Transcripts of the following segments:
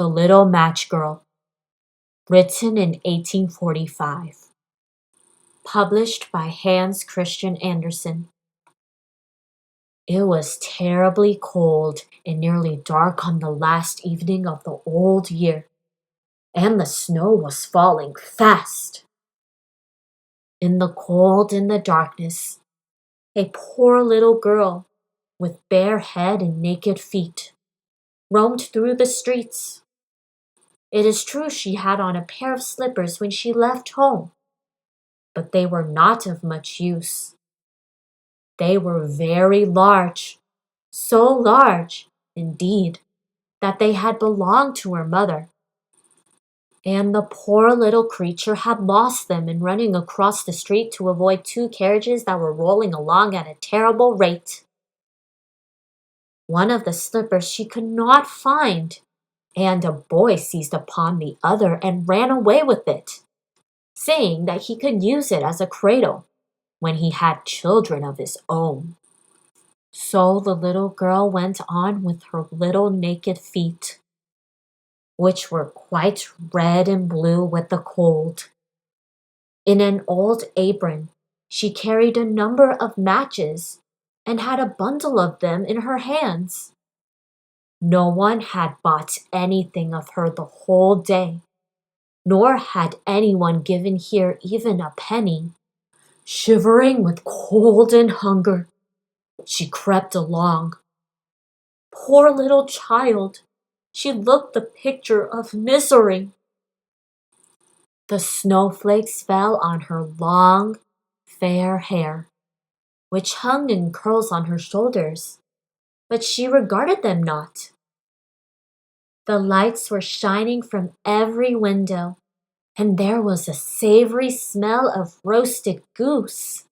The Little Match Girl, written in 1845. Published by Hans Christian Andersen. It was terribly cold and nearly dark on the last evening of the old year, and the snow was falling fast. In the cold and the darkness, a poor little girl, with bare head and naked feet, roamed through the streets. It is true she had on a pair of slippers when she left home, but they were not of much use. They were very large, so large, indeed, that they had belonged to her mother. And the poor little creature had lost them in running across the street to avoid two carriages that were rolling along at a terrible rate. One of the slippers she could not find, and a boy seized upon the other and ran away with it, saying that he could use it as a cradle when he had children of his own. So the little girl went on with her little naked feet, which were quite red and blue with the cold. In an old apron, she carried a number of matches and had a bundle of them in her hands. No one had bought anything of her the whole day, nor had anyone given her even a penny. Shivering with cold and hunger, she crept along. Poor little child, she looked the picture of misery. The snowflakes fell on her long, fair hair, which hung in curls on her shoulders, but she regarded them not. The lights were shining from every window, and there was a savory smell of roasted goose,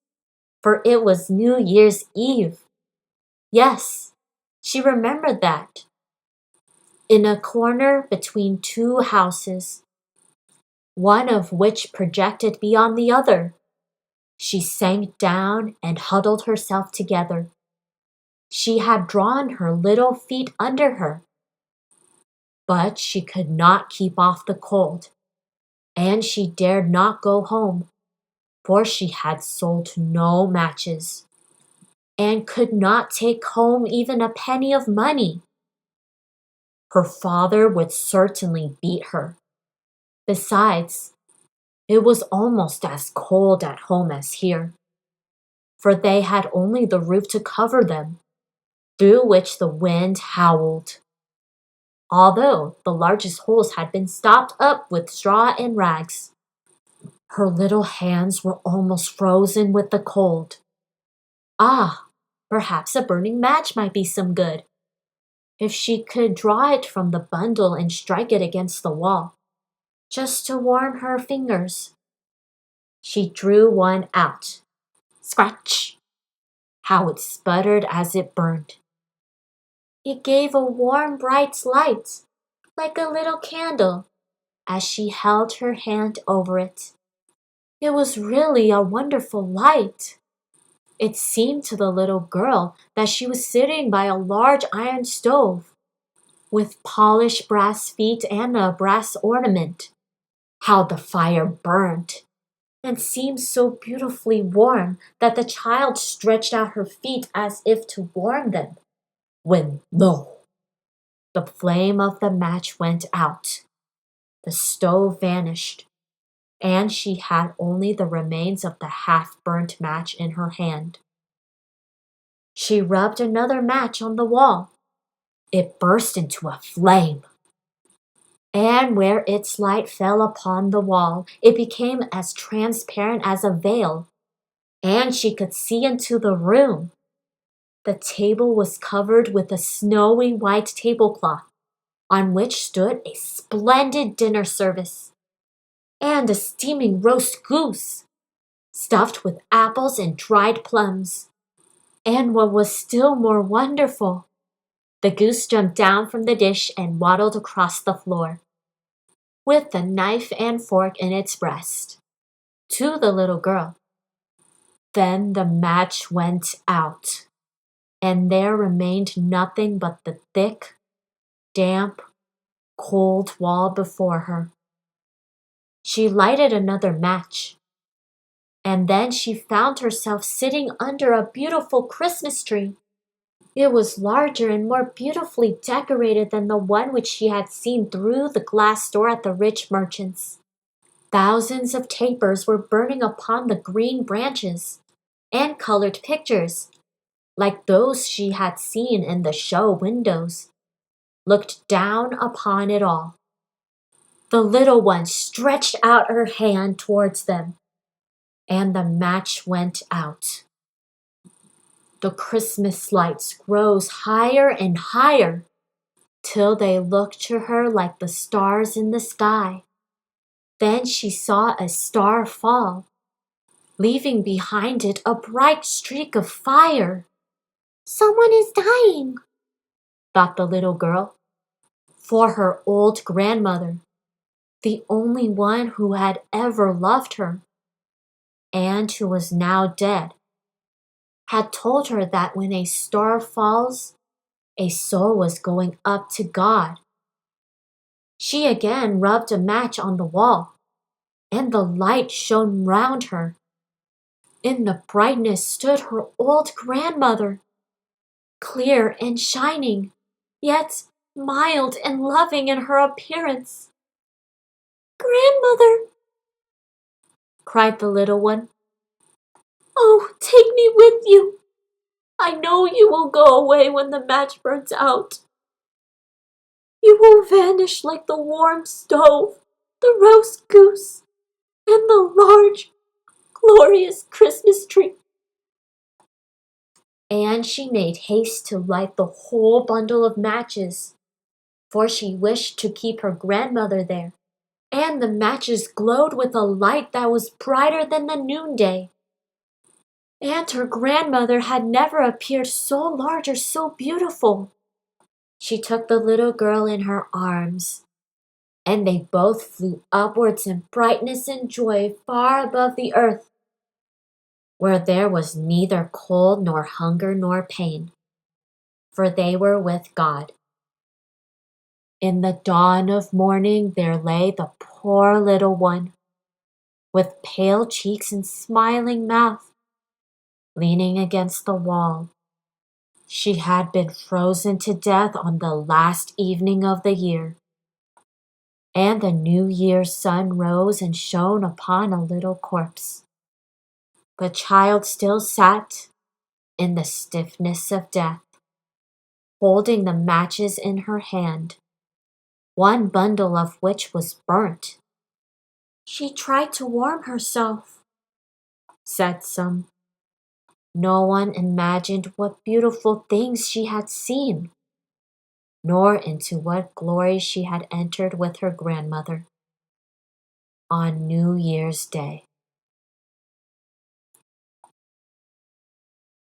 for it was New Year's Eve. Yes, she remembered that. In a corner between two houses, one of which projected beyond the other, she sank down and huddled herself together. She had drawn her little feet under her, but she could not keep off the cold, and she dared not go home, for she had sold no matches, and could not take home even a penny of money. Her father would certainly beat her. Besides, it was almost as cold at home as here, for they had only the roof to cover them, through which the wind howled, although the largest holes had been stopped up with straw and rags. Her little hands were almost frozen with the cold. Ah, perhaps a burning match might be some good, if she could draw it from the bundle and strike it against the wall, just to warm her fingers. She drew one out. Scratch! How it sputtered as it burned. It gave a warm, bright light, like a little candle, as she held her hand over it. It was really a wonderful light. It seemed to the little girl that she was sitting by a large iron stove, with polished brass feet and a brass ornament. How the fire burned, and seemed so beautifully warm that the child stretched out her feet as if to warm them, when lo! The flame of the match went out. The stove vanished, and she had only the remains of the half-burnt match in her hand. She rubbed another match on the wall. It burst into a flame, and where its light fell upon the wall, it became as transparent as a veil, and she could see into the room. The table was covered with a snowy white tablecloth, on which stood a splendid dinner service, and a steaming roast goose, stuffed with apples and dried plums. And what was still more wonderful, the goose jumped down from the dish and waddled across the floor, with the knife and fork in its breast, to the little girl. Then the match went out, and there remained nothing but the thick, damp, cold wall before her. She lighted another match, and then she found herself sitting under a beautiful Christmas tree. It was larger and more beautifully decorated than the one which she had seen through the glass door at the rich merchant's. Thousands of tapers were burning upon the green branches, and colored pictures, like those she had seen in the show windows, looked down upon it all. The little one stretched out her hand towards them, and the match went out. The Christmas lights rose higher and higher, till they looked to her like the stars in the sky. Then she saw a star fall, leaving behind it a bright streak of fire. "Someone is dying," thought the little girl, for her old grandmother, the only one who had ever loved her, and who was now dead, had told her that when a star falls, a soul was going up to God. She again rubbed a match on the wall, and the light shone round her. In the brightness stood her old grandmother, clear and shining, yet mild and loving in her appearance. "Grandmother," cried the little one, "oh, take me with you. I know you will go away when the match burns out. You will vanish like the warm stove, the roast goose, and the large, glorious Christmas tree." And she made haste to light the whole bundle of matches, for she wished to keep her grandmother there, and the matches glowed with a light that was brighter than the noonday. And her grandmother had never appeared so large or so beautiful. She took the little girl in her arms, and they both flew upwards in brightness and joy far above the earth, where there was neither cold nor hunger nor pain, for they were with God. In the dawn of morning there lay the poor little one, with pale cheeks and smiling mouth, leaning against the wall. She had been frozen to death on the last evening of the year, and the New Year's sun rose and shone upon a little corpse. The child still sat in the stiffness of death, holding the matches in her hand, one bundle of which was burnt. "She tried to warm herself," said some. No one imagined what beautiful things she had seen, nor into what glory she had entered with her grandmother on New Year's Day.